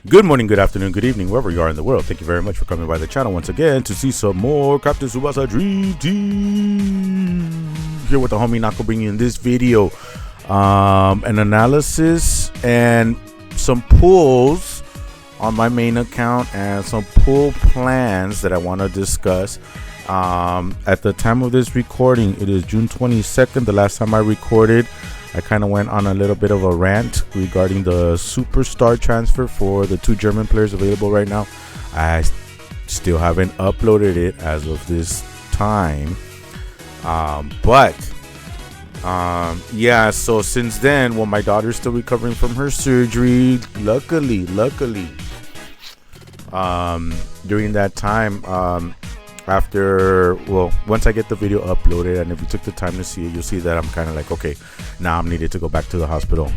Good morning, good afternoon, good evening, wherever you are in the world. Thank you very much for coming by the channel once again to see some more Captain Tsubasa Dream Team. Here with the homie Nako bringing you in this video an analysis and some pulls on my main account and some pull plans that I want to discuss. At the time of this recording, it is June 22nd. The last time I recorded, I kind of went on a little bit of a rant regarding the superstar transfer for the two German players available right now. I still haven't uploaded it as of this time. Yeah, so since then, well, my daughter's still recovering from her surgery. Luckily, during that time, once I get the video uploaded, and if you took the time to see it, you'll see that I'm kind of like, okay, now I'm needed to go back to the hospital.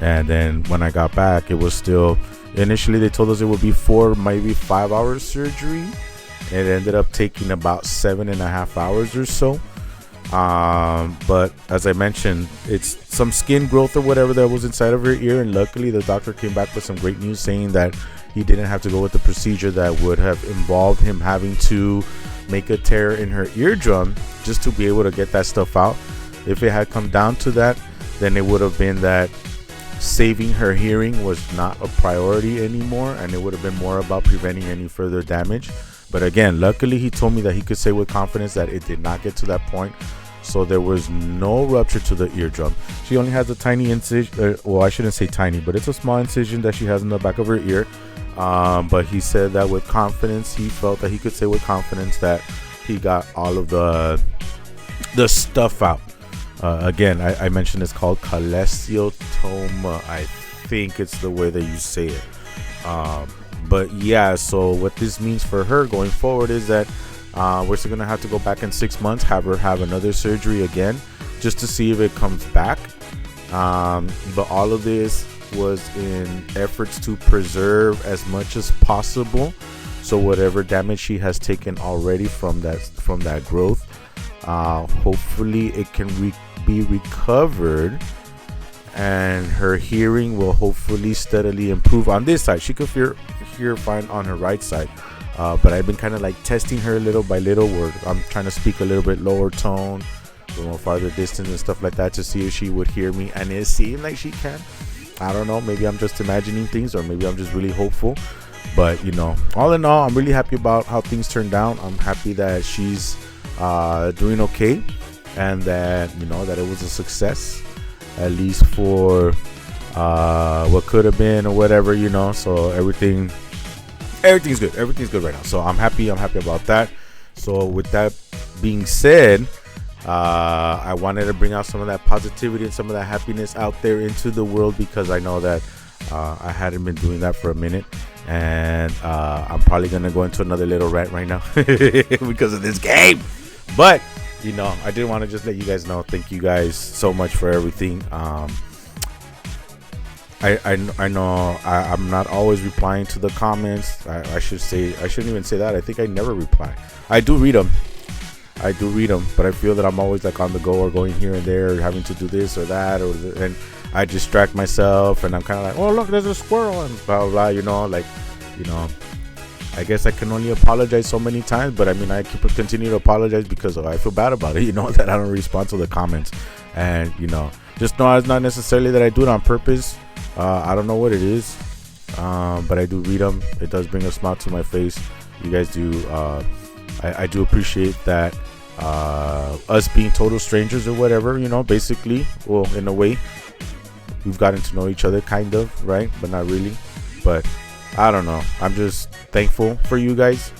And then when I got back, it was still, initially they told us it would be 4, maybe 5 hours surgery. It ended up taking about 7.5 hours or so. But as I mentioned, it's some skin growth or whatever that was inside of her ear, and luckily the doctor came back with some great news saying that he didn't have to go with the procedure that would have involved him having to make a tear in her eardrum just to be able to get that stuff out. If it had come down to that, then it would have been that saving her hearing was not a priority anymore, and it would have been more about preventing any further damage. But again, luckily he told me that he could say with confidence that it did not get to that point, so there was no rupture to the eardrum. She only has a tiny incision, well, I shouldn't say tiny, but it's a small incision that she has in the back of her ear. But he said that with confidence, he felt that he could say with confidence that he got all of the stuff out. Again, I mentioned it's called cholesteatoma. I think it's the way that you say it. But yeah, so what this means for her going forward is that we're still gonna have to go back in 6 months, have her have another surgery again, just to see if it comes back. But all of this was in efforts to preserve as much as possible, so whatever damage she has taken already from that growth, hopefully it can be recovered, and her hearing will hopefully steadily improve on this side. She could hear fine on her right side, but I've been kind of like testing her little by little, where I'm trying to speak a little bit lower tone, a little farther distance and stuff like that, to see if she would hear me, and it seemed like she can. I don't know, maybe I'm just imagining things, or maybe I'm just really hopeful. But you know, all in all, I'm really happy about how things turned out. I'm happy that she's doing okay, and that, you know, that it was a success, at least for what could have been or whatever, you know. So everything's good right now. So I'm happy about that. So with that being said, I wanted to bring out some of that positivity and some of that happiness out there into the world, because I know that I hadn't been doing that for a minute, and I'm probably gonna go into another little rant right now because of this game. But you know, I did want to just let you guys know, thank you guys so much for everything. I know I'm not always replying to the comments. I shouldn't even say that. I think I never reply. I do read them, but I feel that I'm always like on the go, or going here and there, or having to do this or that, and I distract myself, and I'm kind of like, oh look, there's a squirrel, and blah blah blah, you know, like, you know, I guess I can only apologize so many times, but I mean, I continue to apologize because I feel bad about it, you know, that I don't respond to the comments. And you know, just know it's not necessarily that I do it on purpose. I don't know what it is, but I do read them. It does bring a smile to my face. You guys do. I do appreciate that. Us being total strangers or whatever, you know, basically, well, in a way, we've gotten to know each other, kind of, right? But not really. But I don't know, I'm just thankful for you guys,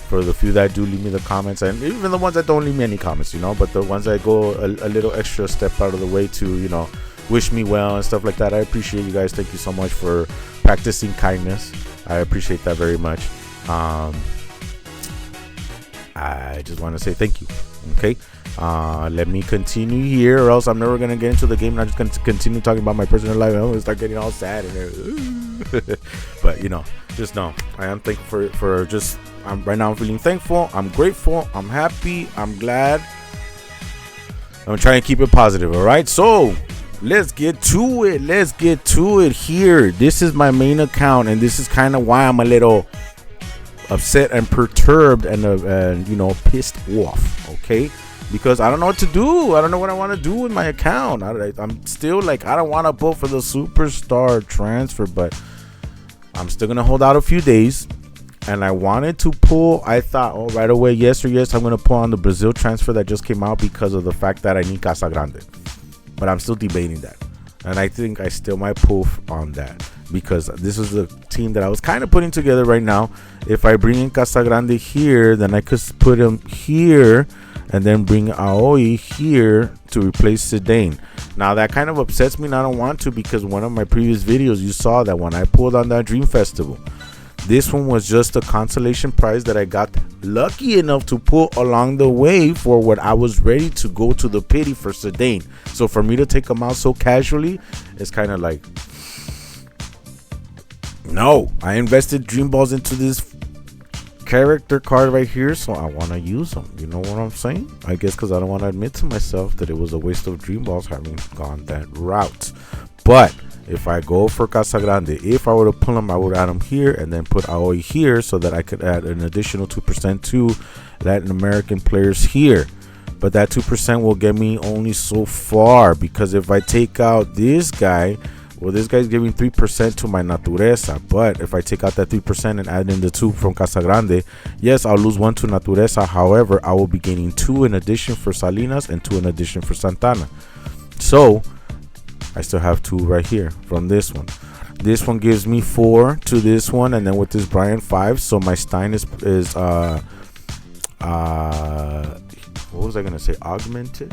for the few that do leave me the comments, and even the ones that don't leave me any comments, you know, but the ones that go a little extra step out of the way to, you know, wish me well and stuff like that. I appreciate you guys. Thank you so much for practicing kindness. I appreciate that very much. I just want to say thank you. Okay, let me continue here, or else I'm never gonna get into the game, and I'm just gonna continue talking about my personal life. I'm gonna start getting all sad and everything. But you know, just know I am thankful for just, right now I'm feeling thankful, I'm grateful, I'm happy, I'm glad. I'm trying to keep it positive. All right, so let's get to it. Let's get to it here. This is my main account, and this is kind of why I'm a little upset and perturbed and pissed off. Okay, because I don't know what to do. I don't know what I want to do with my account. I'm still like, I don't want to vote for the superstar transfer, but I'm still gonna hold out a few days. And I wanted to pull. I thought, right away, yes, I'm gonna pull on the Brazil transfer that just came out because of the fact that I need Casagrande. But I'm still debating that, and I think I still might pull on that because this is the team that I was kind of putting together right now. If I bring in Casagrande here, then I could put him here and then bring Aoi here to replace Zidane. Now that kind of upsets me, and I don't want to, because one of my previous videos you saw that when I pulled on that Dream Festival, this one was just a consolation prize that I got lucky enough to pull along the way for what I was ready to go to the pity for Zidane. So for me to take him out so casually, it's kind of like, no, I invested dream balls into this character card right here, so I want to use them. You know what I'm saying? I guess because I don't want to admit to myself that it was a waste of dream balls having gone that route. But if I go for Casagrande, if I were to pull him, I would add him here and then put Aoi here so that I could add an additional 2% to Latin American players here. But that 2% will get me only so far, because if I take out this guy, well, this guy's giving 3% to my Natureza. But if I take out that 3% and add in the 2 from Casagrande, yes, I'll lose 1 to Natureza. However, I will be gaining 2 in addition for Salinas and 2 in addition for Santana. So I still have 2 right here from this one. This one gives me 4 to this one, and then with this Brian 5. So my Stein is what was I gonna say? Augmented?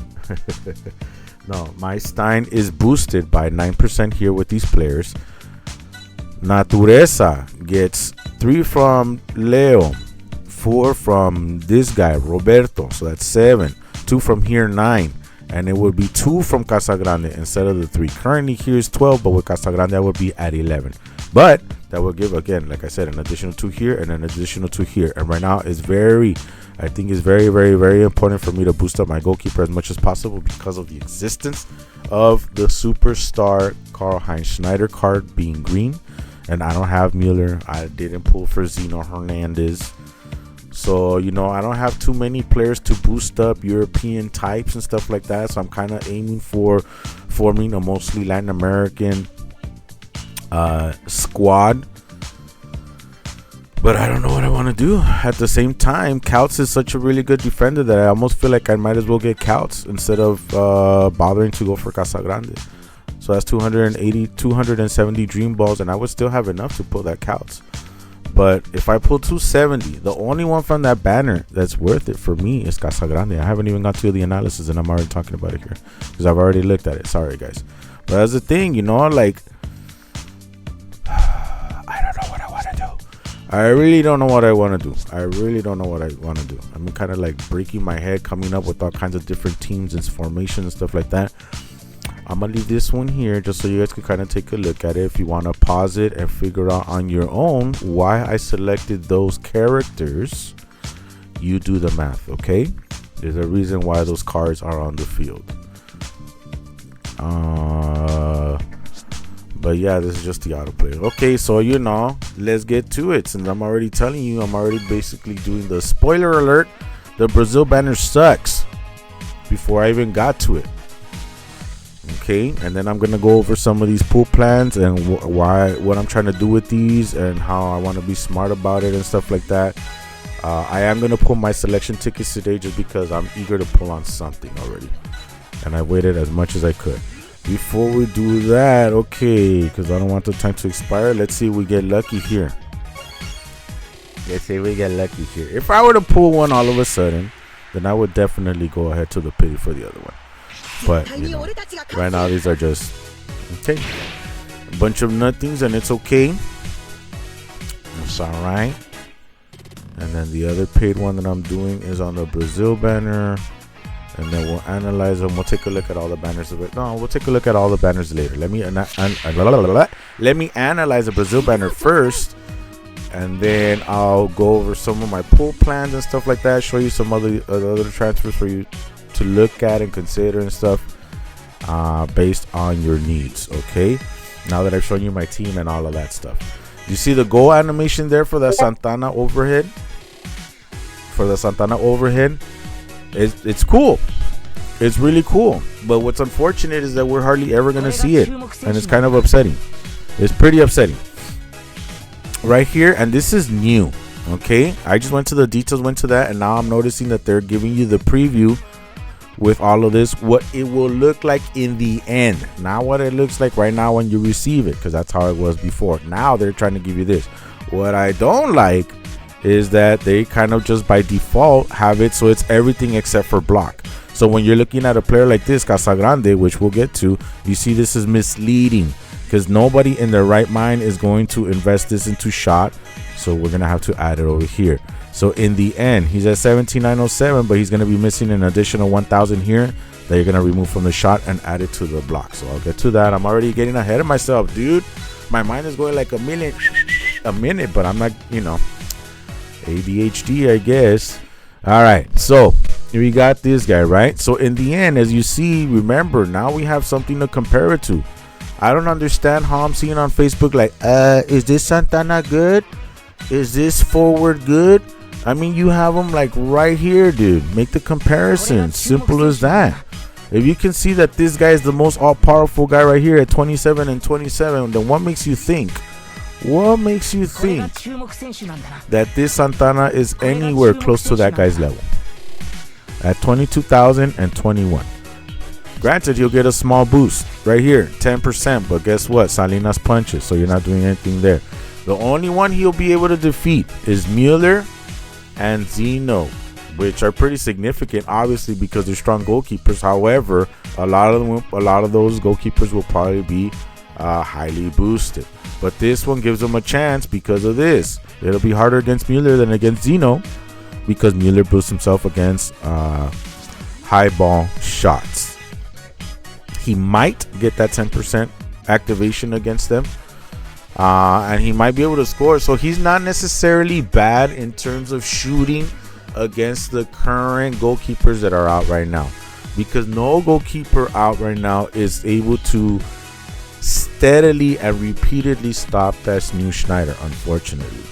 No, my Stein is boosted by 9% here with these players. Natureza gets 3 from Leo, 4 from this guy Roberto, so that's 7. 2 from here, 9. And it would be 2 from Casagrande instead of the 3. Currently here is 12, but with Casagrande I would be at 11. But that will give, again, like I said, an additional 2 here and an additional 2 here. And right now it's I think it's very, very, very important for me to boost up my goalkeeper as much as possible because of the existence of the superstar Karl-Heinz Schneider card being green. And I don't have Mueller. I didn't pull for Zeno Hernandez. So, I don't have too many players to boost up European types and stuff like that. So I'm kind of aiming for forming a mostly Latin American squad. But I don't know what I want to do. At the same time, Couts is such a really good defender that I almost feel like I might as well get Couts instead of bothering to go for Casagrande. So that's 270 dream balls, and I would still have enough to pull that Couts. But if I pull 270, the only one from that banner that's worth it for me is Casagrande. I haven't even got to the analysis, and I'm already talking about it here because I've already looked at it. Sorry, guys. But that's the thing, like, I don't know what I want to do. I really don't know what I want to do. I'm kind of like breaking my head, coming up with all kinds of different teams and formations and stuff like that. I'm gonna leave this one here just so you guys can kind of take a look at it. If you want to pause it and figure out on your own why I selected those characters, you do the math, okay? There's a reason why those cards are on the field. But yeah, this is just the autoplay. Okay, so let's get to it. Since I'm already telling you, I'm already basically doing the spoiler alert. The Brazil banner sucks before I even got to it. Okay, and then I'm gonna go over some of these pool plans and what I'm trying to do with these and how I want to be smart about it and stuff like that. I am gonna pull my selection tickets today just because I'm eager to pull on something already, and I waited as much as I could. Before we do that, okay, because I don't want the time to expire, let's see if we get lucky here. If I were to pull one all of a sudden, then I would definitely go ahead to the pity for the other one. But right now these are just okay, a bunch of nothings, and it's okay. It's all right. And then the other paid one that I'm doing is on the Brazil banner, and then we'll analyze them. We'll take a look at all the banners of it. No, we'll take a look at all the banners later. Let me analyze the Brazil banner first, and then I'll go over some of my pool plans and stuff like that. Show you some other transfers for you to look at and consider and stuff. based on your needs. Okay, now that I've shown you my team and all of that stuff, you see the goal animation there for the Santana overhead. It's cool. It's really cool. But what's unfortunate is that we're hardly ever gonna see it, and it's kind of upsetting. It's pretty upsetting right here. And this is new. Okay, I just went to the details, went to that, and now I'm noticing that they're giving you the preview with all of this, what it will look like in the end, not what it looks like right now when you receive it, because that's how it was before. Now they're trying to give you this. What I don't like is that they kind of just by default have it so it's everything except for block. So when you're looking at a player like this, Casagrande, which we'll get to, you see this is misleading, because nobody in their right mind is going to invest this into shot. So we're gonna have to add it over here. So in the end, he's at 17,907, but he's gonna be missing an additional 1,000 here that you're gonna remove from the shot and add it to the block. So I'll get to that. I'm already getting ahead of myself, dude. My mind is going like a minute, but I'm not, ADHD, I guess. All right, so we got this guy, right? So in the end, as you see, remember, now we have something to compare it to. I don't understand how I'm seeing on Facebook like, is this Santana good? Is this forward good? I mean, you have them like right here, dude. Make the comparison. Simple as that. If you can see that this guy is the most all-powerful guy right here at 27 and 27, then what makes you think? What makes you think that this Santana is anywhere close to that guy's level? At 22,021. Granted, you'll get a small boost right here, 10%, but guess what? Salinas punches, so you're not doing anything there. The only one he'll be able to defeat is Mueller and Zeno, which are pretty significant, obviously, because they're strong goalkeepers. However, a lot of those goalkeepers will probably be highly boosted. But this one gives them a chance because of this. It'll be harder against Mueller than against Zeno, because Mueller boosts himself against high ball shots. He might get that 10% activation against them. And he might be able to score. So he's not necessarily bad in terms of shooting against the current goalkeepers that are out right now, because no goalkeeper out right now is able to steadily and repeatedly stop that new Schneider. Unfortunately,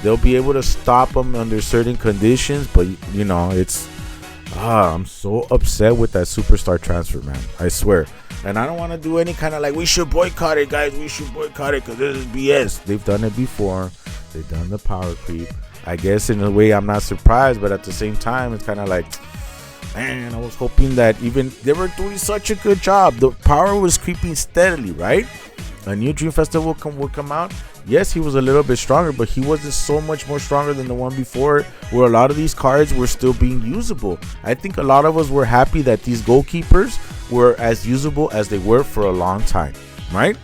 they'll be able to stop him under certain conditions, but it's I'm so upset with that superstar transfer, man. I swear. And I don't want to do any kind of like, we should boycott it, guys. We should boycott it because this is BS. They've done it before. They've done the power creep. I guess in a way I'm not surprised, but at the same time, it's kind of like, man, I was hoping that even they were doing such a good job. The power was creeping steadily, right? A new Dream Festival will come out. Yes, he was a little bit stronger, but he wasn't so much more stronger than the one before, where a lot of these cards were still being usable. I think a lot of us were happy that these goalkeepers were as usable as they were for a long time, right?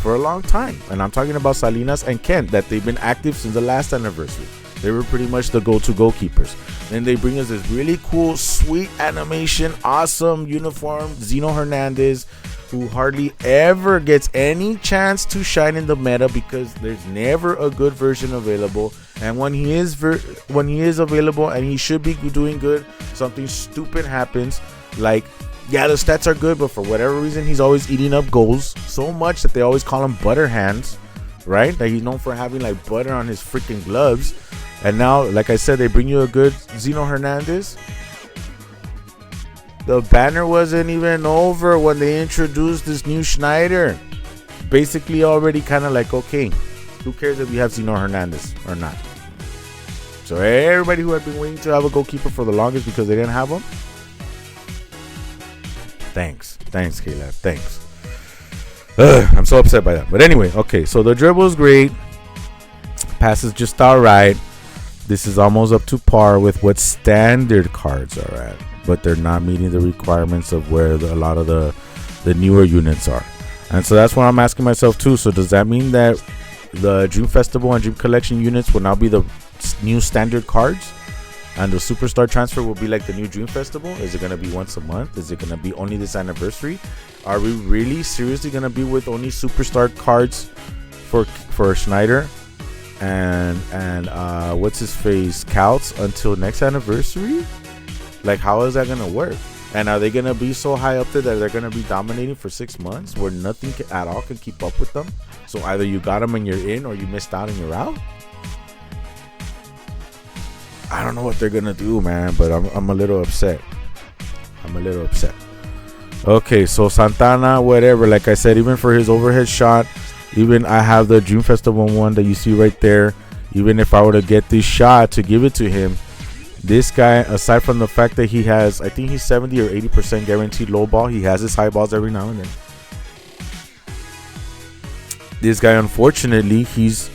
For a long time. And I'm talking about Salinas and Kent, that they've been active since the last anniversary. They were pretty much the go-to goalkeepers. Then they bring us this really cool, sweet animation, awesome uniform, Zeno Hernandez, who hardly ever gets any chance to shine in the meta because there's never a good version available. And when he is available and he should be doing good, something stupid happens. Like, yeah, the stats are good, but for whatever reason, he's always eating up goals so much that they always call him butter hands, right? That he's known for having like butter on his freaking gloves. And now, like I said, they bring you a good Zeno Hernandez. The banner wasn't even over when they introduced this new Schneider. Basically already kind of like, okay, who cares if you have Zeno Hernandez or not? So everybody who had been waiting to have a goalkeeper for the longest because they didn't have him, thanks, Caleb, thanks. I'm so upset by that. But anyway, okay, so the dribble is great. Pass is just all right. This is almost up to par with what standard cards are at, but they're not meeting the requirements of where a lot of the newer units are. And so that's what I'm asking myself too. So does that mean that the Dream Festival and Dream Collection units will now be the new standard cards, and the Superstar transfer will be like the new Dream Festival? Is it going to be once a month? Is it going to be only this anniversary? Are we really seriously going to be with only Superstar cards for Schneider and what's his face Couts until next anniversary? Like, how is that gonna work? And are they going to be so high up there that they're going to be dominating for 6 months where nothing at all can keep up with them? So either you got them and you're in, or you missed out and you're out. I don't know what they're going to do, man, but I'm a little upset. Okay, so Santana, whatever, like I said, even for his overhead shot, even I have the Dream Festival one that you see right there. Even if I were to get this shot to give it to him, this guy, aside from the fact that he has, I think he's 70 or 80% guaranteed low ball, he has his high balls every now and then. This guy, unfortunately, he's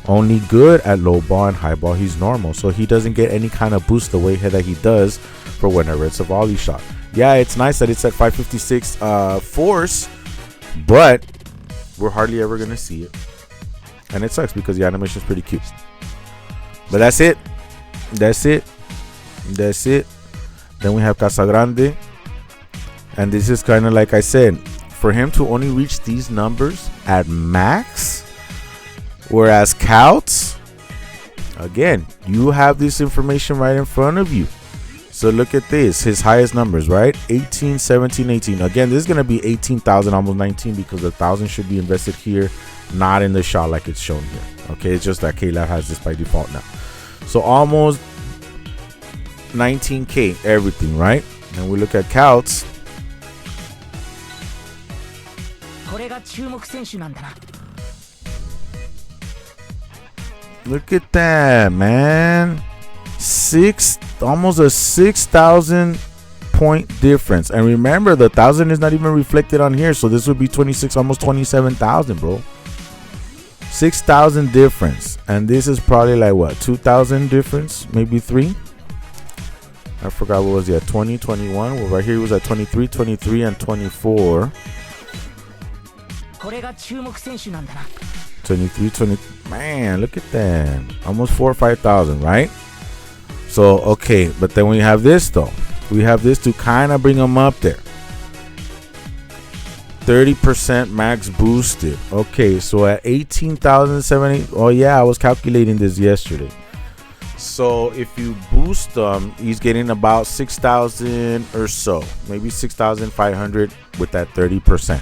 only good at low ball and high ball. He's normal, so he doesn't get any kind of boost the way that he does for whenever it's a volley shot. Yeah, it's nice that it's at 556 force, but we're hardly ever gonna see it, and it sucks because the animation is pretty cute. But that's it. Then we have Casagrande, and this is kind of like I said, for him to only reach these numbers at max, whereas Couts, again, you have this information right in front of you. So look at this, his highest numbers, right? 18, 17, 18. Again, this is going to be 18,000, almost 19, because the 1,000 should be invested here, not in the shot like it's shown here. Okay, it's just that K-Lab has this by default now. So almost 19K, everything, right? And we look at Couts. Look at that, man. Almost a 6,000 point difference. And remember, the 1,000 is not even reflected on here, so this would be 26, almost 27,000, bro. 6,000 difference, and this is probably like what, 2,000 difference, maybe 3. I forgot what was he at, 20, 21. Well, right here he was at 23, 23, and 24. 23, 20. Man, look at that. Almost 4,000 or 5,000, right? So, okay. But then we have this, though. We have this to kind of bring them up there. 30% max boosted. Okay, so at 18,070. Oh, yeah, I was calculating this yesterday. So if you boost them, he's getting about 6,000 or so, maybe 6,500 with that 30%.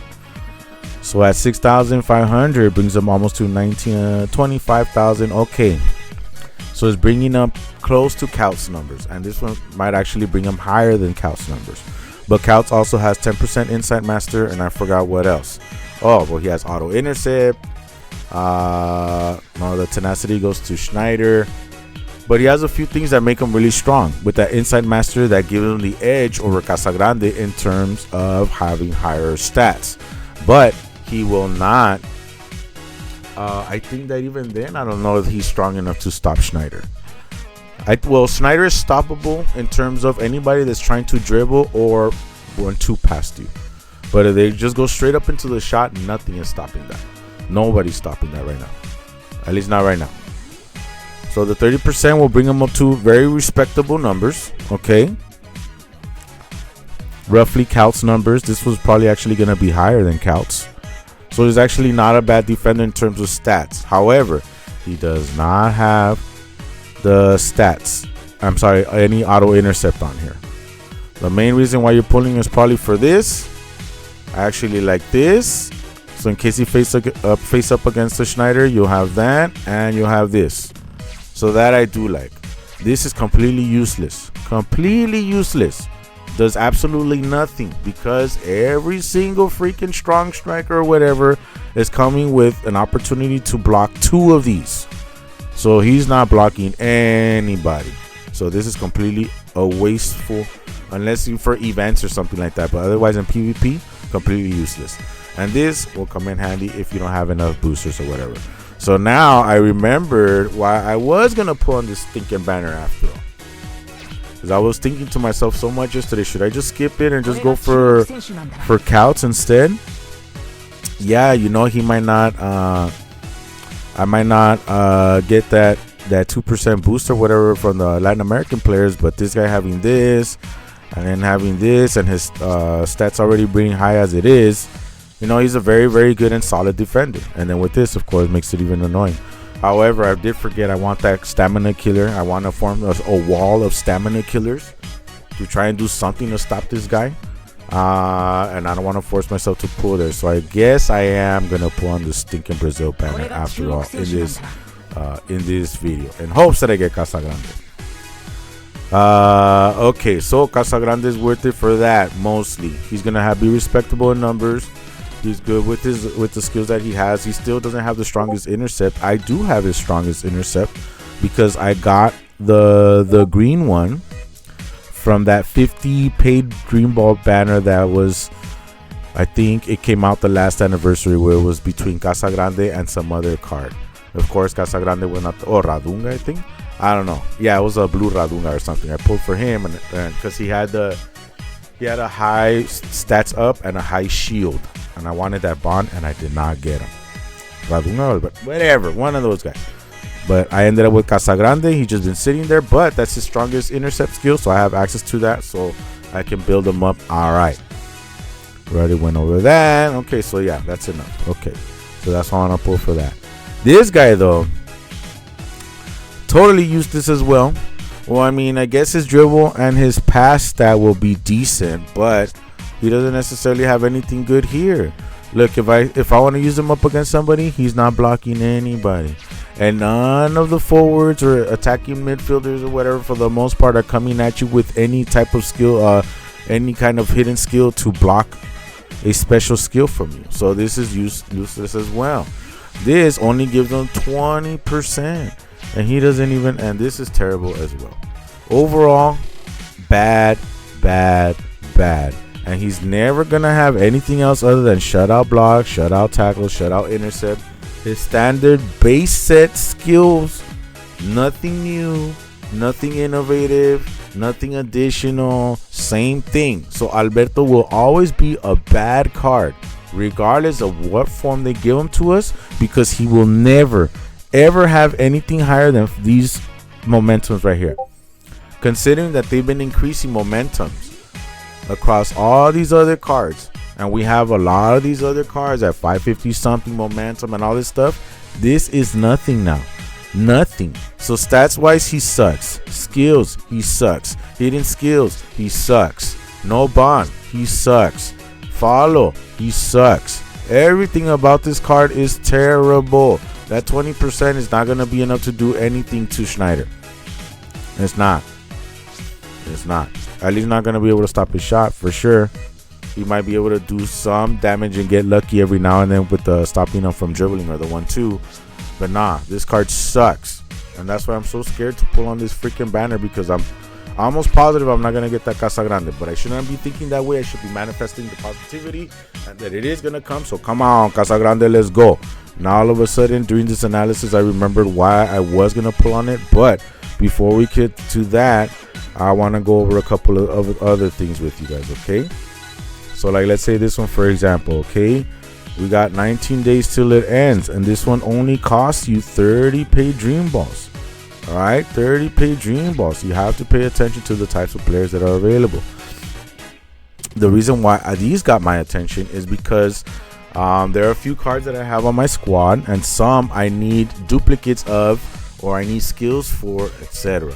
So at 6,500 brings them almost to 25,000. Okay, so it's bringing up close to Couts numbers, and this one might actually bring them higher than Couts numbers. But Couts also has 10% Insight Master, and I forgot what else. Oh, well, he has auto intercept. No, the tenacity goes to Schneider. But he has a few things that make him really strong with that Insight Master that gives him the edge over Casagrande in terms of having higher stats. But he will not. I think that even then, I don't know if he's strong enough to stop Schneider. Well, Schneider is stoppable in terms of anybody that's trying to dribble or run two past you. But if they just go straight up into the shot, nothing is stopping that. Nobody's stopping that right now. At least not right now. So the 30% will bring them up to very respectable numbers. Okay. Roughly Couts numbers. This was probably actually going to be higher than Couts. So he's actually not a bad defender in terms of stats. However, he does not have the stats. I'm sorry, any auto intercept on here. The main reason why you're pulling is probably for this. I actually like this. So in case you face up against the Schneider, you'll have that and you'll have this. So that I do like. This is completely useless. Completely useless. Does absolutely nothing because every single freaking strong striker or whatever is coming with an opportunity to block 2 of these. So he's not blocking anybody. So this is completely a wasteful, unless you for events or something like that. But otherwise in PvP, completely useless. And this will come in handy if you don't have enough boosters or whatever. So now I remembered why I was going to put on this stinking banner after all. Because I was thinking to myself so much yesterday, should I just skip it and just go for Couts instead? Yeah, you know, he might not, I might not get that 2% boost or whatever from the Latin American players, but this guy having this and then having this and his stats already being high as it is, you know, he's a very, very good and solid defender. And then with this, of course, makes it even annoying. However, I did forget I want that stamina killer. I want to form a wall of stamina killers to try and do something to stop this guy. And I don't want to force myself to pull there. So I guess I am going to pull on the stinking Brazil banner after all in this video. In hopes that I get Casagrande. Okay, so Casagrande is worth it for that mostly. He's going to be respectable in numbers. He's good with the skills that he has. He still doesn't have the strongest intercept. I do have his strongest intercept because I got the green one from that 50 paid Dream Ball banner that was, I think it came out the last anniversary, where it was between Casagrande and some other card. Of course, Casagrande went up to, Radunga, I think. I don't know. Yeah, it was a blue Radunga or something. I pulled for him and because he had a high stats up and a high shield, and I wanted that bond and I did not get him. Radunga, but whatever, one of those guys. But I ended up with Casagrande. He's just been sitting there, but that's his strongest intercept skill, so I have access to that, so I can build him up. All right. We already went over that. Okay, so yeah, that's enough. Okay, so that's all I'm gonna pull for that. This guy though, totally useless as well. Well, I mean, I guess his dribble and his pass stat will be decent, but he doesn't necessarily have anything good here. Look, if I want to use him up against somebody, he's not blocking anybody. And none of the forwards or attacking midfielders or whatever, for the most part, are coming at you with any type of skill, any kind of hidden skill to block a special skill from you. So this is useless as well. This only gives them 20%. And he doesn't even, and this is terrible as well. Overall, bad. And he's never going to have anything else other than shutout block, shutout tackle, shutout intercept. His standard base set skills, nothing new, nothing innovative, nothing additional, same thing. So Alberto will always be a bad card, regardless of what form they give him to us, because he will never, ever have anything higher than these momentums right here. Considering that they've been increasing momentums across all these other cards, and we have a lot of these other cards at 550 something momentum and all this stuff, this is nothing now. Nothing. So stats wise, he sucks. Skills, he sucks. Hidden skills, he sucks. No bond, he sucks. Follow, he sucks. Everything about this card is terrible. That 20% is not going to be enough to do anything to Schneider. It's not. At least not going to be able to stop his shot for sure. He might be able to do some damage and get lucky every now and then with the stopping him from dribbling or the 1-2. But nah, this card sucks. And that's why I'm so scared to pull on this freaking banner, because I'm almost positive I'm not going to get that Casagrande. But I shouldn't be thinking that way. I should be manifesting the positivity and that it is going to come. So come on, Casagrande, let's go. Now all of a sudden during this analysis, I remembered why I was going to pull on it. But before we get to that, I want to go over a couple of other things with you guys, okay? So like, let's say this one, for example, okay? We got 19 days till it ends, and this one only costs you 30 paid Dream Balls. All right, 30 paid Dream Balls. You have to pay attention to the types of players that are available. The reason why these got my attention is because there are a few cards that I have on my squad, and some I need duplicates of, or I need skills for, etc.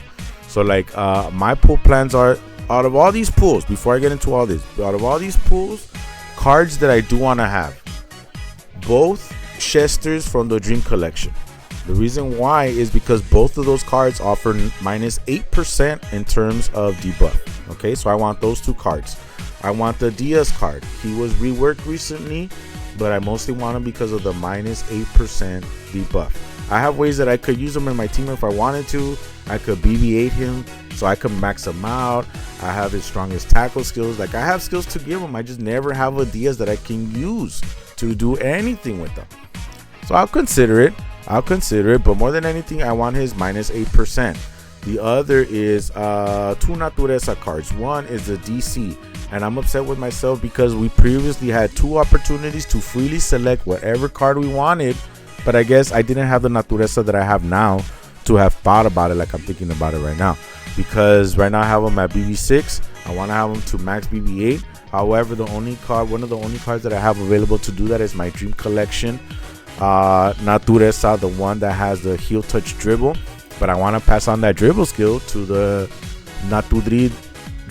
So like my pool plans are, out of all these pools, before I get into all this, out of all these pools, cards that I do want to have, both Chesters from the Dream Collection. The reason why is because both of those cards offer minus 8% in terms of debuff. Okay, so I want those two cards. I want the Diaz card. He was reworked recently, but I mostly want him because of the minus 8% debuff. I have ways that I could use him in my team if I wanted to. I could BB-8 him so I can max him out. I have his strongest tackle skills. Like, I have skills to give him. I just never have a Diaz that I can use to do anything with them. So I'll consider it. But more than anything, I want his minus 8%. The other is two Natureza cards. One is the DC, and I'm upset with myself because we previously had two opportunities to freely select whatever card we wanted, but I guess I didn't have the Natureza that I have now to have thought about it like I'm thinking about it right now. Because right now I have him at BB6. I want to have him to max BB8. However, one of the only cards that I have available to do that is my Dream Collection Natureza, the one that has the heel touch dribble. But I want to pass on that dribble skill to the Natudrid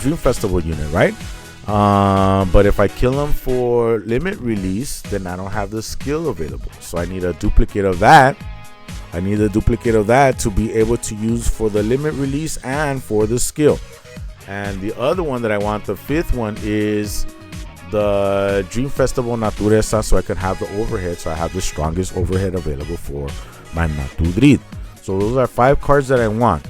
Dream Festival unit, right? But if I kill him for limit release, then I don't have the skill available. So I need a duplicate of that. I need a duplicate of that to be able to use for the limit release and for the skill. And the other one that I want, the fifth one, is the Dream Festival Natureza, so I can have the overhead. So I have the strongest overhead available for my Natudrid. So those are 5 cards that I want.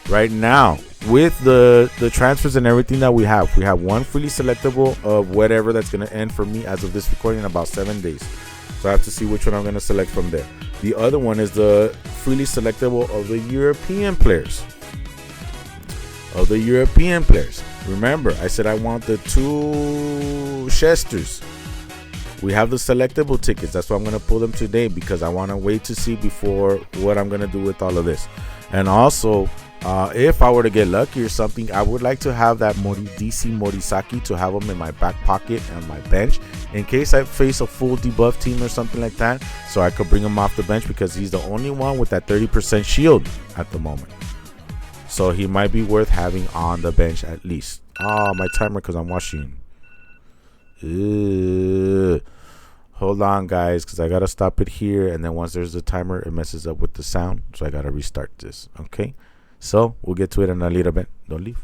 Right now, with the transfers and everything that we have one freely selectable of whatever that's going to end for me as of this recording in about 7 days. So I have to see which one I'm going to select from there. The other one is the freely selectable of the European players. Remember, I said I want the 2 Chesters. We have the selectable tickets. That's why I'm going to pull them today, because I want to wait to see before what I'm going to do with all of this. And also, if I were to get lucky or something, I would like to have that DC Morisaki to have them in my back pocket and my bench in case I face a full debuff team or something like that, so I could bring him off the bench, because he's the only one with that 30% shield at the moment. So he might be worth having on the bench at least. Oh, my timer, because I'm watching. Hold on, guys, because I got to stop it here. And then once there's a timer, it messes up with the sound. So I got to restart this. Okay. So we'll get to it in a little bit. Don't leave.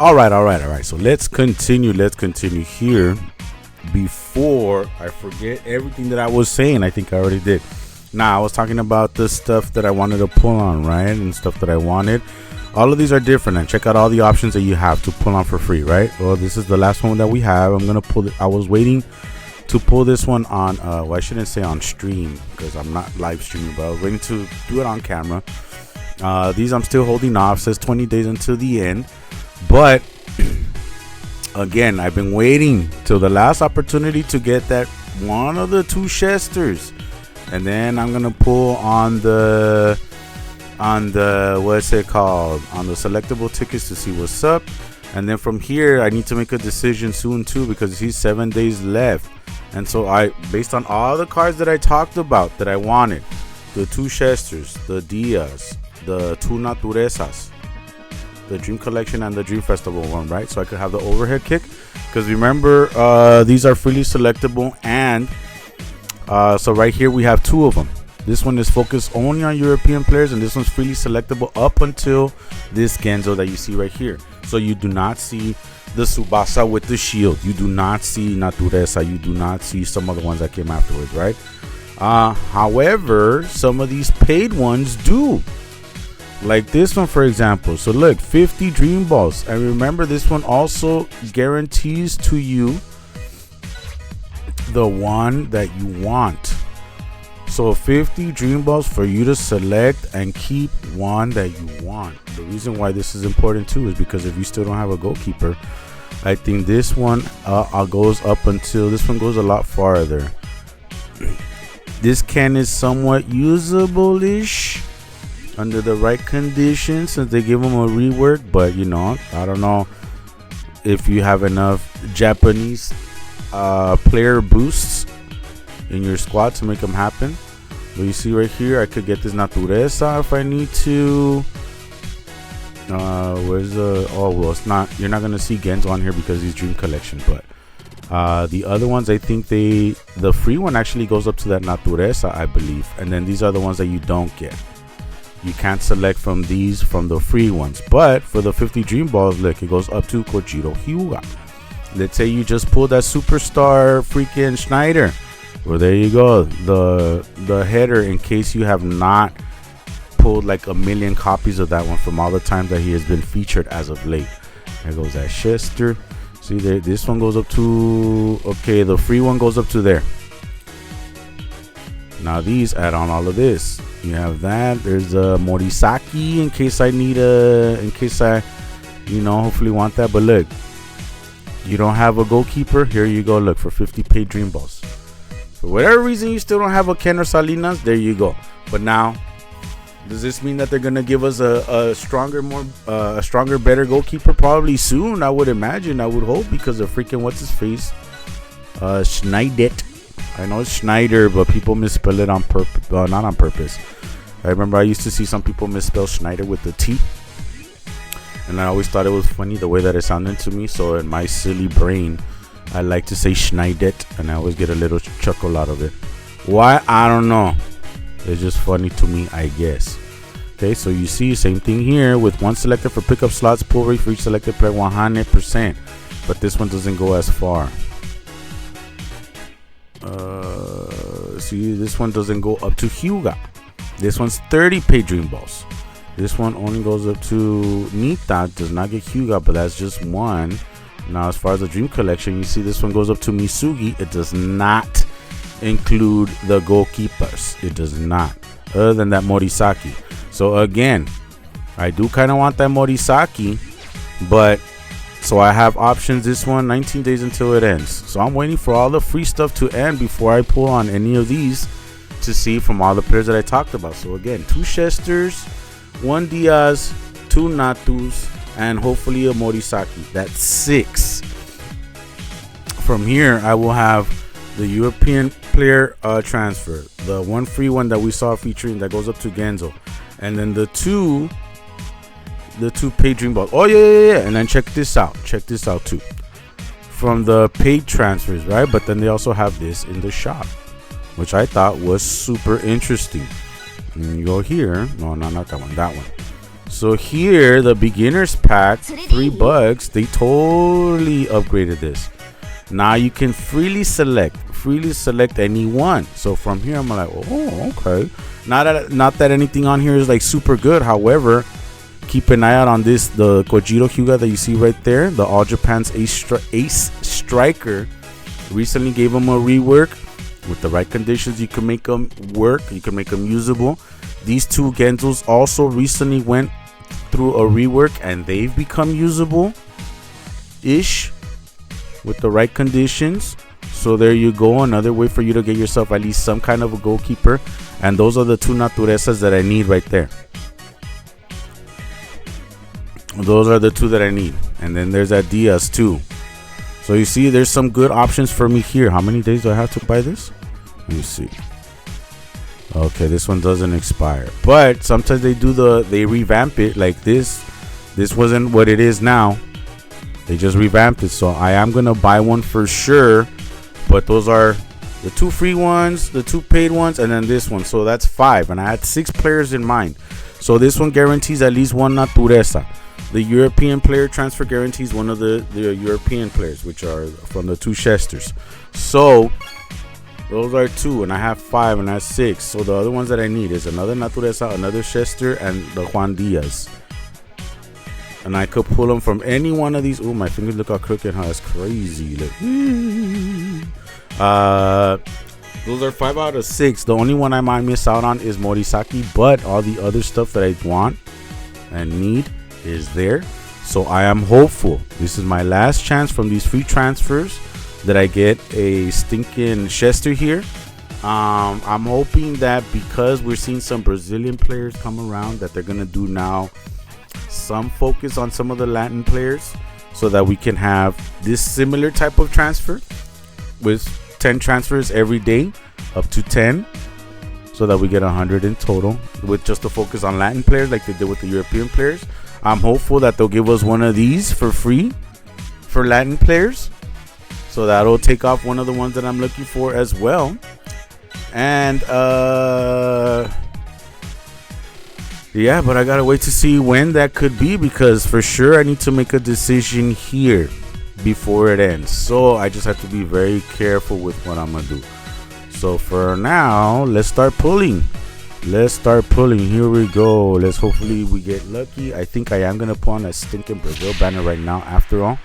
All right. So let's continue here before I forget everything that I was saying. I think I already did. Now, I was talking about the stuff that I wanted to pull on, right? And stuff that I wanted. All of these are different, and check out all the options that you have to pull on for free, right? Well, this is the last one that we have. I'm going to pull it. I was waiting to pull this one on, well, I shouldn't say on stream, because I'm not live streaming, but I was waiting to do it on camera. These I'm still holding off. It says 20 days until the end. But again, I've been waiting till the last opportunity to get that one of the 2 Chesters. And then I'm gonna pull on the what's it called, on the selectable tickets to see what's up. And then from here, I need to make a decision soon too, because he's 7 days left. And so based on all the cards that I talked about that I wanted, the 2 Chesters, the Dias, the 2 Naturezas, the Dream Collection, and the Dream Festival one, right? So I could have the overhead kick, because remember, these are freely selectable. And so right here we have 2 of them. This one is focused only on European players, and this one's freely selectable up until this Genzo that you see right here. So you do not see the Tsubasa with the shield. You do not see Natureza. You do not see some of the ones that came afterwards, right? However, some of these paid ones do. Like this one, for example. So look, 50 Dream Balls. And remember, this one also guarantees to you the one that you want. So 50 Dream Balls for you to select and keep one that you want. The reason why this is important too is because if you still don't have a goalkeeper, I think this one goes up until, this one goes a lot farther. This can is somewhat usable-ish under the right conditions, since they give them a rework. But you know, I don't know if you have enough Japanese player boosts in your squad to make them happen. But you see right here, I could get this Natureza if I need to. Where's the, oh well, it's not, you're not gonna see Genzo on here because he's Dream Collection. But the other ones, I think the free one actually goes up to that Natureza, I believe. And then these are the ones that you don't get. You can't select from these, from the free ones. But for the 50 Dream Balls, look, it goes up to Kojiro Hyuga. Let's say you just pulled that superstar freaking Schneider. Well, there you go, the header, in case you have not pulled like a million copies of that one from all the times that he has been featured as of late. There goes that Chester. See there, this one goes up to, okay, the free one goes up to there. Now these add on all of this. You have that. There's a Morisaki in case I need in case I, you know, hopefully want that. But look, you don't have a goalkeeper. Here you go. Look, for 50 paid Dream Balls. For whatever reason you still don't have a Ken or Salinas, there you go. But now, does this mean that they're gonna give us a stronger, better goalkeeper probably soon? I would imagine. I would hope, because of freaking what's his face, Schneider. I know it's Schneider, but people misspell it on purpose. Well, not on purpose. I remember I used to see some people misspell Schneider with the T. and I always thought it was funny the way that it sounded to me. So in my silly brain, I like to say Schneidet, and I always get a little chuckle out of it. Why? I don't know. It's just funny to me, I guess. Okay, so you see, same thing here with one selected for pickup slots, pull rate for each selected player 100%. But this one doesn't go as far. See, this one doesn't go up to Hyuga. This one's 30 paid dream balls. This one only goes up to Nita, does not get Hyuga, but that's just one. Now, as far as the dream collection, you see this one goes up to Misugi. It does not include the goalkeepers. It does not. Other than that Morisaki. So again, I do kind of want that Morisaki, but so I have options. This one, 19 days until it ends. So I'm waiting for all the free stuff to end before I pull on any of these to see from all the players that I talked about. So again, 2 Chesters, 1 Diaz, 2 Natus, and hopefully a Morisaki. That's 6. From here, I will have the European player transfer, the one free one that we saw featuring that goes up to Genzo, and then the two paid dream balls. Oh yeah. And then check this out too, from the paid transfers, right? But then they also have this in the shop, which I thought was super interesting. And you go here, no, not that one, that one. So here, the beginners pack, $3, they totally upgraded this. Now you can freely select any one. So from here, I'm like, oh, okay. Not that anything on here is like super good. However, keep an eye out on this, the Kojiro Hyuga that you see right there, the All Japan's ace striker. Recently gave him a rework. With the right conditions, you can make them work. You can make them usable. These 2 Genzos also recently went through a rework, and they've become usable-ish with the right conditions. So there you go, another way for you to get yourself at least some kind of a goalkeeper. And those are the 2 Naturezas that I need right there. Those are the 2 that I need. And then there's that Diaz too. So you see, there's some good options for me here. How many days do I have to buy this? Let me see. Okay, this one doesn't expire, but sometimes they revamp it. Like this wasn't what it is now. They just revamped it, so I am gonna buy one for sure. But those are the 2 free ones, the 2 paid ones, and then this one. So that's 5, and I had 6 players in mind. So this one guarantees at least 1 Natureza. The European player transfer guarantees one of the European players, which are from the 2 Chesters. So those are 2, and I have 5, and I have 6. So the other ones that I need is another Natureza, another Chester, and the Juan Diaz. And I could pull them from any one of these. Oh, my fingers look how crooked, huh? That's crazy. Look. Those are 5 out of 6. The only one I might miss out on is Morisaki, but all the other stuff that I want and need is there. So I am hopeful. This is my last chance from these free transfers that I get a stinking Chester here. I'm hoping that because we're seeing some Brazilian players come around, that they're gonna do now some focus on some of the Latin players, so that we can have this similar type of transfer with 10 transfers every day, up to 10, so that we get 100 in total with just a focus on Latin players like they did with the European players. I'm hopeful that they'll give us one of these for free for Latin players, so that'll take off one of the ones that I'm looking for as well. And yeah, but I gotta wait to see when that could be, because for sure I need to make a decision here before it ends. So I just have to be very careful with what I'm gonna do. So for now, let's start pulling. Here we go. Let's hopefully we get lucky. I think I am gonna put on a stinking Brazil banner right now after all.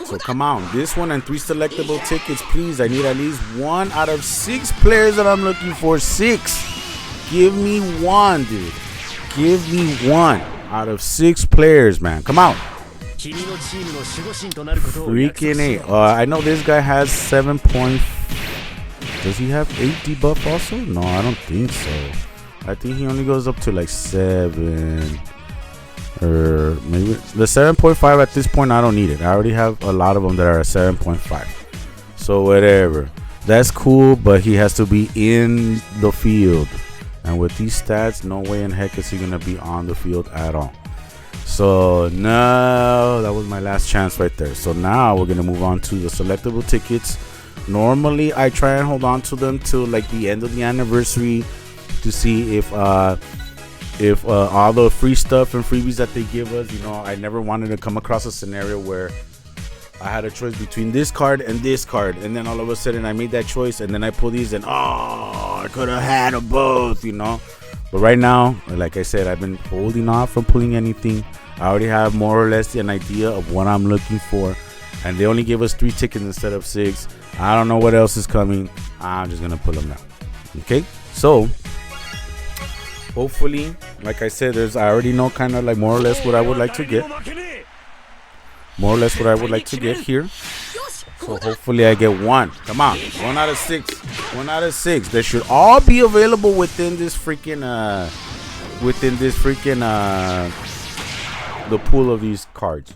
So come on, this one and 3 selectable tickets, please. I need at least 1 out of 6 players that I'm looking for. 6. Give me 1, dude. Give me 1 out of 6 players, man. Come on. Freaking A. I know this guy has 7 points. Does he have 8 debuff also? No, I don't think so. I think he only goes up to like 7. Or maybe the 7.5 at this point. I don't need it. I already have a lot of them that are at 7.5. So whatever. That's cool, but he has to be in the field. And with these stats, no way in heck is he gonna be on the field at all. So no, that was my last chance right there. So now we're gonna move on to the selectable tickets. Normally I try and hold on to them till like the end of the anniversary to see if all the free stuff and freebies that they give us, I never wanted to come across a scenario where I had a choice between this card and this card, and then all of a sudden I made that choice, and then I pull these and I could have had them both, But right now, like I said, I've been holding off from pulling anything. I already have more or less an idea of what I'm looking for, and they only gave us 3 tickets instead of 6. I don't know what else is coming. I'm just gonna pull them now. Okay, so hopefully, like I said, I already know kind of like more or less what I would like to get. More or less what I would like to get here. So hopefully I get 1. Come on, 1 out of 6. 1 out of 6. They should all be available within this freaking the pool of these cards.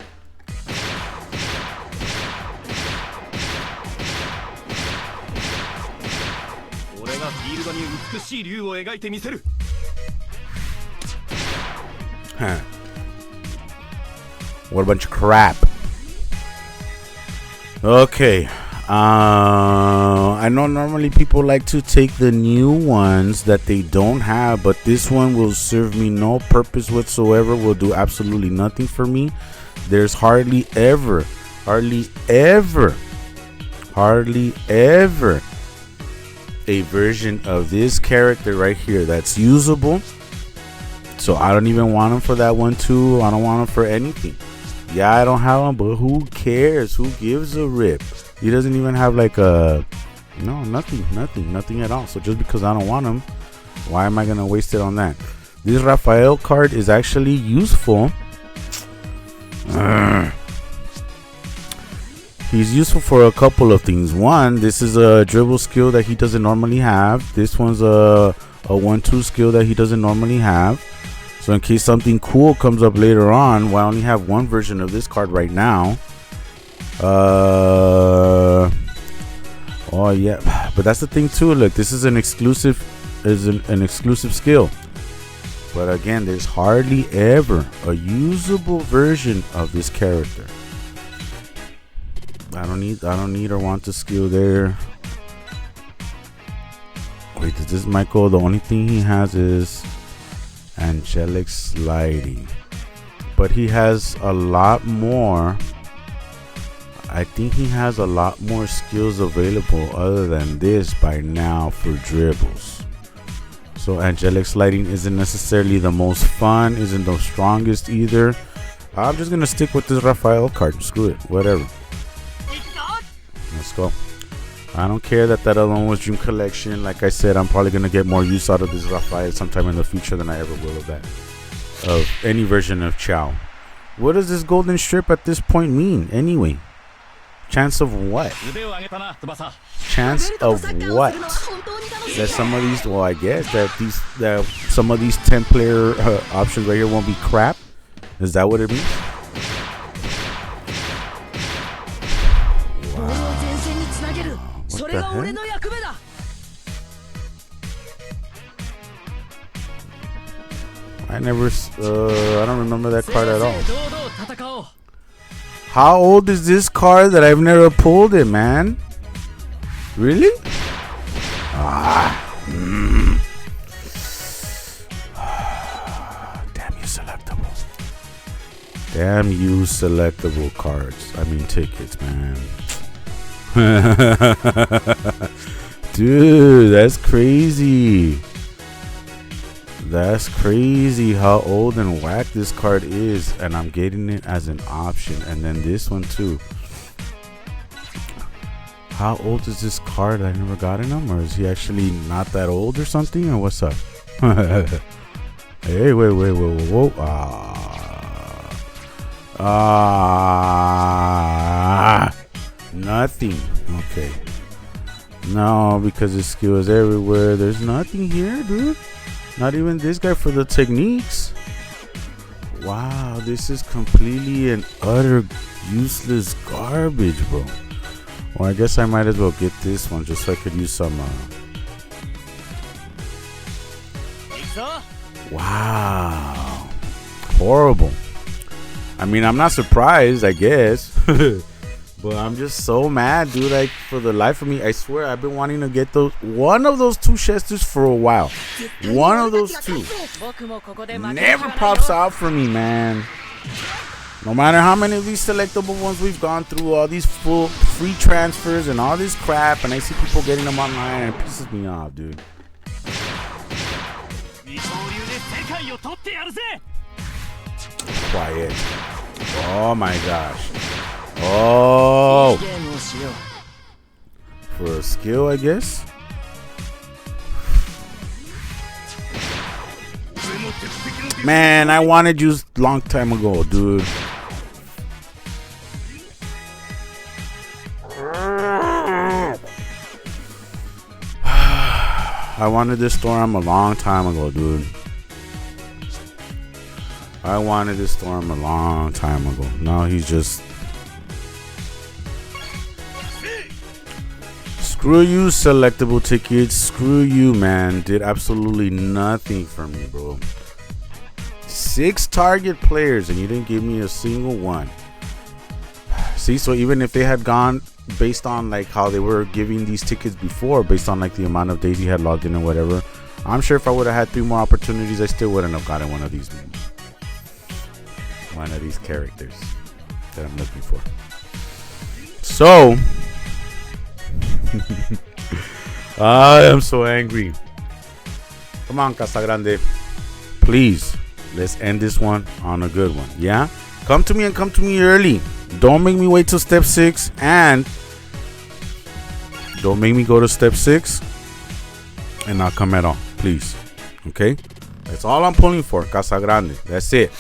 Huh. What a bunch of crap. Okay. I know normally people like to take the new ones that they don't have, but this one will serve me no purpose whatsoever, will do absolutely nothing for me. There's hardly ever a version of this character right here that's usable. So I don't even want him for that one too. I don't want him for anything. Yeah, I don't have him, but who cares? Who gives a rip? He doesn't even have like nothing at all. So just because I don't want him, why am I gonna waste it on that? This Raphael card is actually useful. He's useful for a couple of things. One, this is a dribble skill that he doesn't normally have. This one's a 1-2 skill that he doesn't normally have. So in case something cool comes up later on, well, I only have one version of this card right now. Oh yeah, but that's the thing too. Look, this is an exclusive skill. But again, there's hardly ever a usable version of this character. I don't need or want the skill there. Wait, is this Michael? The only thing he has is angelic sliding, but he has a lot more. I think he has a lot more skills available other than this by now for dribbles. So angelic sliding isn't necessarily the most fun, isn't the strongest either. I'm just gonna stick with this Raphael card. Screw it, whatever. Let's go. I don't care that other one was Dream Collection. Like I said, I'm probably gonna get more use out of this Raphael sometime in the future than I ever will of that, of any version of Chow. What does this golden strip at this point mean anyway? Chance of what? Chance of what? That some of these, well, I guess that some of these 10-player options right here won't be crap. Is that what it means? What the heck? I don't remember that card at all. How old is this card that I've never pulled it, man? Really? Damn you selectable. Damn you selectable cards. I mean tickets, man. Dude, that's crazy. That's crazy how old and whack this card is, and I'm getting it as an option. And then this one too. How old is this card? I never got in him, or is he actually not that old or something, or what's up? Hey, wait, whoa. Nothing. Okay. No, because his skill is everywhere. There's nothing here, dude. Not even this guy for the techniques. Wow, this is completely and utter useless garbage, bro. Well, I guess I might as well get this one just so I could use some Wow. Horrible. I mean, I'm not surprised, I guess. But I'm just so mad, dude. Like, for the life of me, I swear I've been wanting to get one of those two Chesters for a while. One of those two. Never pops out for me, man. No matter how many of these selectable ones we've gone through, all these full free transfers and all this crap, and I see people getting them online, and it pisses me off, dude. Quiet. Oh my gosh. Oh. For a skill, I guess. Man, I wanted you long time ago, dude. I wanted this storm a long time ago, dude. I wanted this storm a long time ago. Now he's just... Screw you, selectable tickets. Screw you, man. Did absolutely nothing for me, bro. 6 target players and you didn't give me a single one. See, so even if they had gone based on like how they were giving these tickets before, based on like the amount of days you had logged in or whatever, I'm sure if I would have had 3 more opportunities, I still wouldn't have gotten one of these characters that I'm looking for. So I am so angry. Come on, Casagrande. Please, let's end this one on a good one. Yeah? Come to me and come to me early. Don't make me wait till step 6, and don't make me go to step 6 and not come at all. Please. Okay? That's all I'm pulling for, Casagrande. That's it.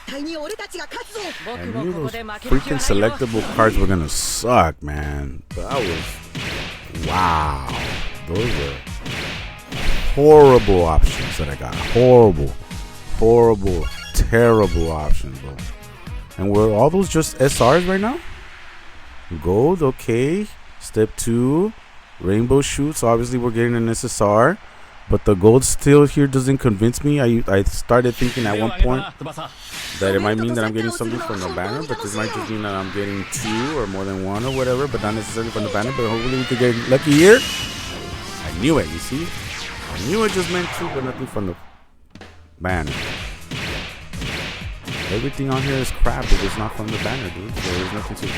I knew those freaking selectable cards were gonna suck, man. But I was... Wow. Those were horrible options that I got. Horrible, terrible options, bro. And were all those just SRs right now? Gold, okay. Step 2, rainbow shoots. Obviously, we're getting an SSR, but the gold still here doesn't convince me. I started thinking at one point that it might mean that I'm getting something from the banner, but this might just mean that I'm getting 2 or more than 1 or whatever, but not necessarily from the banner. But hopefully we could get lucky here. I knew it, you see? I knew it just meant 2, but nothing from the banner. Everything on here is crap if it's not from the banner, dude. So there's nothing to...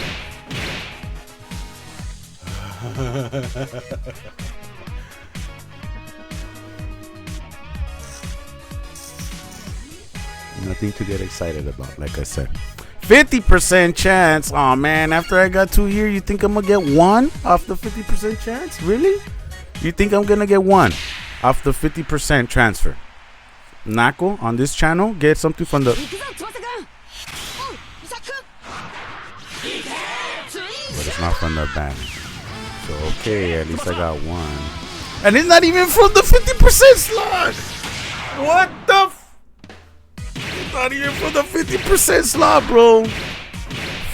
Nothing to get excited about, like I said. 50% chance. Oh man, after I got 2 here, you think I'm gonna get 1 off the 50% chance? Really? You think I'm gonna get 1 off the 50% transfer? Nako on this channel, get something from the... But it's not from the banner. So okay, at least I got 1. And it's not even from the 50% slot. What the not even for the 50% slot, bro.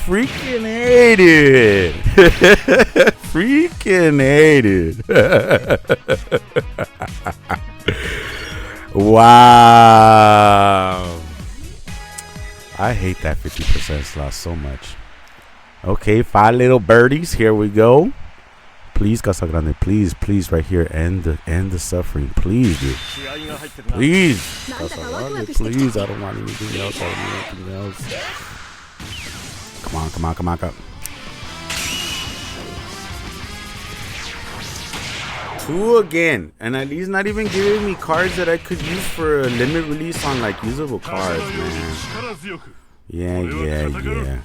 Freaking hate it. Freaking hate it. Wow. I hate that 50% slot so much. Okay, 5 little birdies. Here we go. Please, Casagrande, please, right here, end the suffering, please, dude. Please, Casagrande, please. I don't want anything else. Come on. 2 again, and at least not even giving me cards that I could use for a limit release on like usable cards, man. Yeah.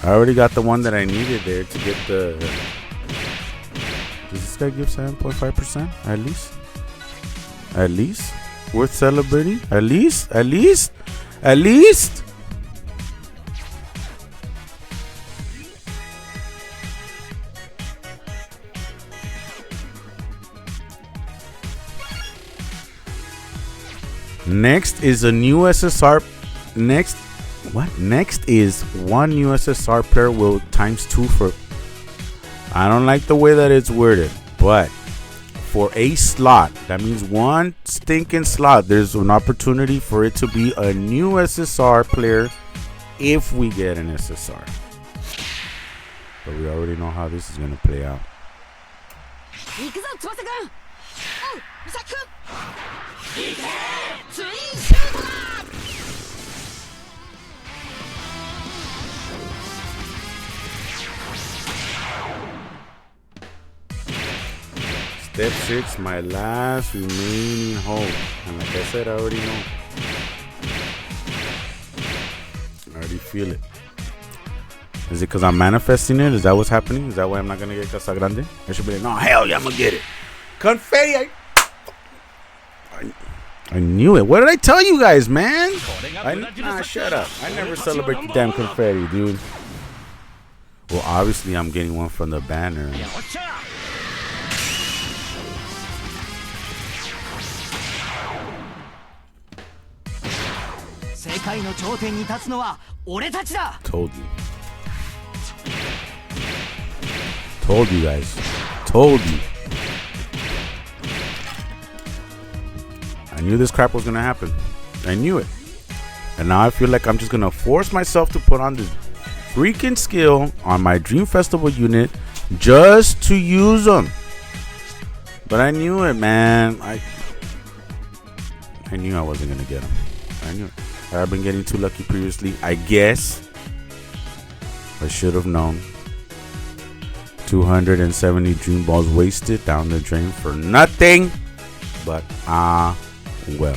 I already got the one that I needed there to get the. Does this guy give 7.5% at least? At least? Worth celebrating? At least? Next is a new SSR. Next is 1 new SSR player will times 2 for... I don't like the way that it's worded, but for a slot. That means one stinking slot. There's an opportunity for it to be a new SSR player if we get an SSR. But we already know how this is going to play out. Step 6, my last remaining hope. And like I said, I already know. I already feel it. Is it because I'm manifesting it? Is that what's happening? Is that why I'm not going to get Casa Grande? I should be like, no, hell yeah, I'm going to get it. Confetti. I knew it. What did I tell you guys, man? Shut up. I never celebrate the damn confetti, dude. Well, obviously, I'm getting one from the banner. Told you. Told you guys. Told you. I knew this crap was gonna happen. I knew it. And now I feel like I'm just gonna force myself to put on this freaking skill on my Dream Festival unit just to use them. But I knew it, man. I knew I wasn't gonna get them. I knew it. I've been getting too lucky previously, I guess. I should have known. 270 dream balls wasted down the drain for nothing. But well,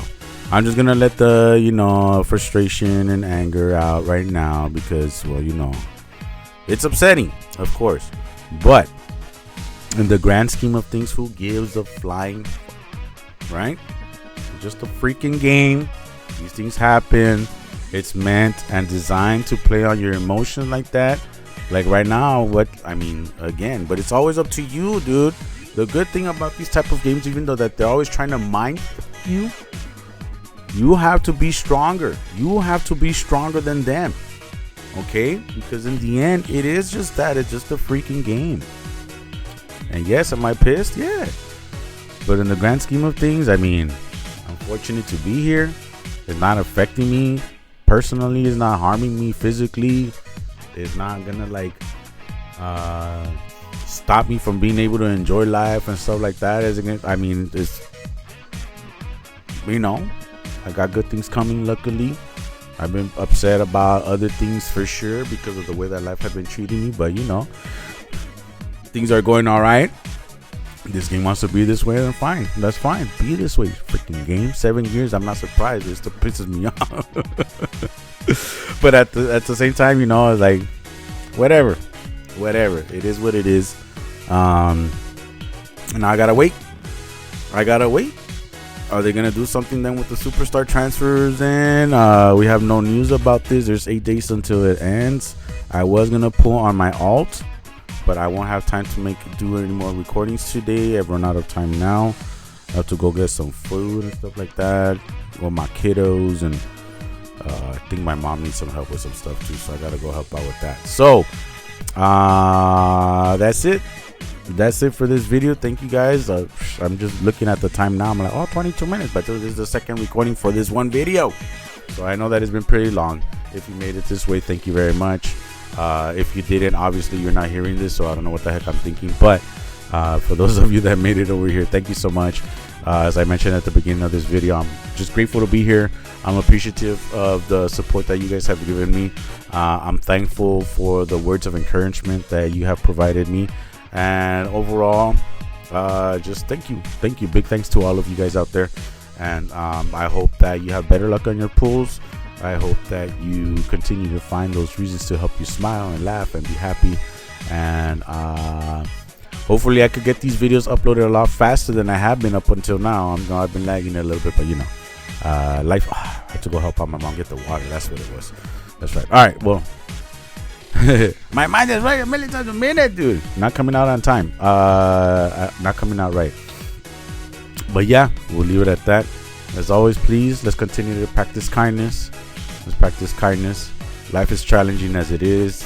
I'm just gonna let the frustration and anger out right now because, well, it's upsetting, of course. But in the grand scheme of things, who gives a flying, right? It's just a freaking game. These things happen. It's meant and designed to play on your emotions like that. Like right now, again, but it's always up to you, dude. The good thing about these type of games, even though that they're always trying to mind you, you have to be stronger. You have to be stronger than them. Okay? Because in the end, it is just that. It's just a freaking game. And yes, am I pissed? Yeah. But in the grand scheme of things, I'm fortunate to be here. It's not affecting me personally. It's not harming me physically. It's not gonna stop me from being able to enjoy life and stuff like that. I got good things coming, luckily. I've been upset about other things for sure because of the way that life had been treating me, but things are going all right. This game wants to be this way, then fine. That's fine. Be this way. Freaking game. 7 years. I'm not surprised. It still pisses me off. But at the same time, like, whatever. It is what it is. And now I gotta wait. Are they gonna do something then with the superstar transfers? And we have no news about this. There's 8 days until it ends. I was gonna pull on my alt, but I won't have time to do any more recordings today. I've run out of time now. I have to go get some food and stuff like that with my kiddos, and I think my mom needs some help with some stuff too, so I gotta go help out with that. So that's it for this video. Thank you guys. I'm just looking at the time now. I'm like, 22 minutes, but this is the second recording for this one video, so I know that it's been pretty long. If you made it this way, thank you very much. If you didn't, obviously you're not hearing this, so I don't know what the heck I'm thinking. But for those of you that made it over here, thank you so much. As I mentioned at the beginning of this video, I'm just grateful to be here. I'm appreciative of the support that you guys have given me. I'm thankful for the words of encouragement that you have provided me, and overall, just thank you. Big thanks to all of you guys out there, and I hope that you have better luck on your pulls. I hope that you continue to find those reasons to help you smile and laugh and be happy. And hopefully I could get these videos uploaded a lot faster than I have been up until now. I've been lagging a little bit, but life. I had to go help out my mom get the water. That's what it was. That's right. All right. Well, my mind is right a million times a minute, dude. Not coming out on time. Not coming out right. But yeah, we'll leave it at that. As always, please, let's continue to practice kindness. Life is challenging as it is.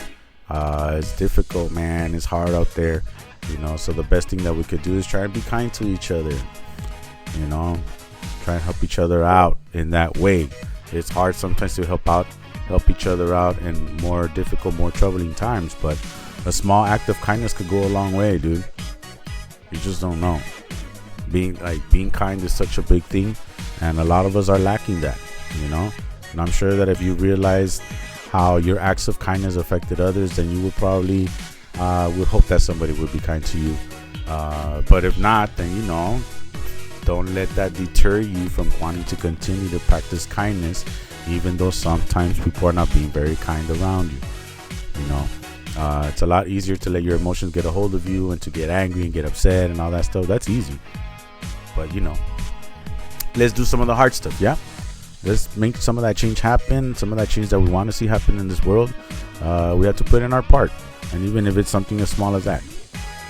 It's difficult, man. It's hard out there. You know, so the best thing that we could do is try and be kind to each other. You know, try and help each other out in that way. It's hard sometimes to help each other out in more difficult, more troubling times, but a small act of kindness could go a long way, dude. You just don't know. Being kind is such a big thing, and a lot of us are lacking that, you know. And I'm sure that if you realized how your acts of kindness affected others, then you would probably would hope that somebody would be kind to you. But if not, then, you know, don't let that deter you from wanting to continue to practice kindness, even though sometimes people are not being very kind around you. You know, it's a lot easier to let your emotions get a hold of you and to get angry and get upset and all that stuff. That's easy. But, you know, let's do some of the hard stuff, yeah? Let's make some of that change happen, some of that change that we want to see happen in this world. We have to put in our part. And even if it's something as small as that,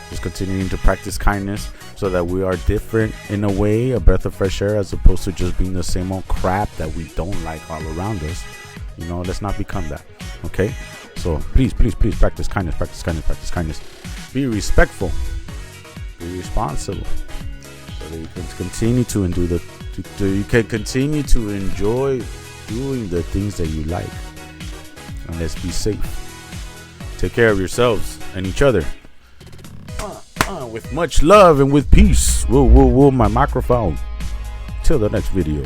just continuing to practice kindness so that we are different in a way, a breath of fresh air, as opposed to just being the same old crap that we don't like all around us. You know, let's not become that, okay? So please practice kindness, practice kindness, practice kindness. Be respectful, be responsible, so that you can continue to enjoy doing the things that you like. And let's be safe. Take care of yourselves and each other. With much love and with peace. Whoa, my microphone. Till the next video.